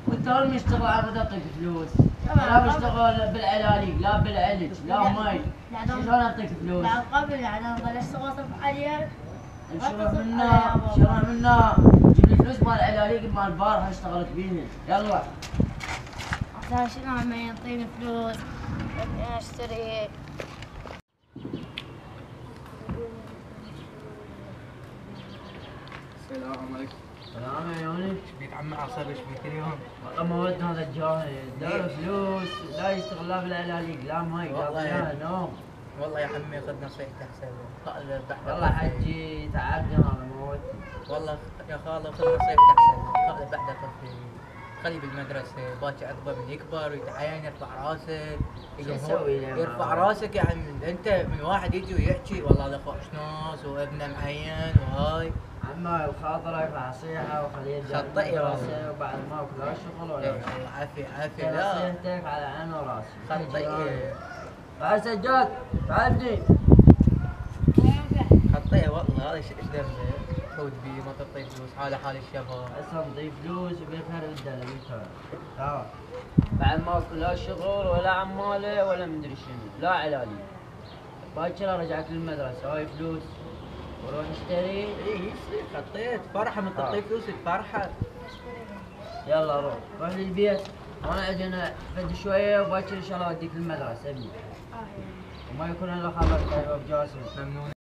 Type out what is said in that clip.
وانت وين مشتغل عبد اعطيك فلوس؟ لا بشتغل بالعلاليق لا بالعلج لا مي. شلون اعطيك فلوس؟ لا قبل يعني انا بلشت اغصب عليه. شرف منا شرف منا جيب لي فلوس مال العلاليق مال البارحه اشتغلت بيهن يلا. عشان شنو عم يعطيني فلوس بدي اشتري. السلام عليكم. سلام يا يونس. ايش بيك عمي عصر ايش بيك اليوم؟ والله ما ودنا هذا الجاهل لا له فلوس لا يشتغل لا بالعلاليق لا مي لا نوم. والله يا عمي خذ نصيحتي احسن. والله حجي تعبنا انا موتني. والله يا خاله خذ نصيحتي احسن. خالي بعد طفل خليه بالمدرسه باكر عقبه من يكبر ويتعين يرفع راسك. شو اسوي يرفع راسك يعني انت من واحد يجي ويحكي والله هذا ناس وابنه معين وهاي. عمي الخاطر يرفع نصيحه وخليه يرجع خطئي وبعد ما اكل لا شغل ولا اي والله عافيه لا نصيحتك على عيني وراسي. خطئي تعال سجاد تعال ابني. خطئي والله هذا ايش ذنبه؟ تفوت بيه ما تعطيه فلوس حاله حال الشباب. هسه نضيف فلوس وبيخرب الدلع بالفعل. تعال بعد ما اكل لا شغل ولا عماله ولا مدري شنو لا علالي. باكر ارجعك للمدرسه هاي فلوس وروح اشتري. اي يصير خطيت فرحه من تعطيه فلوس فرحه. يلا روح للبيت وانا عندنا فد شويه وباكر ان شاء الله اوديك للمدرسه ابني. وما يكون الا خبر طيب بجاسم. ممنون.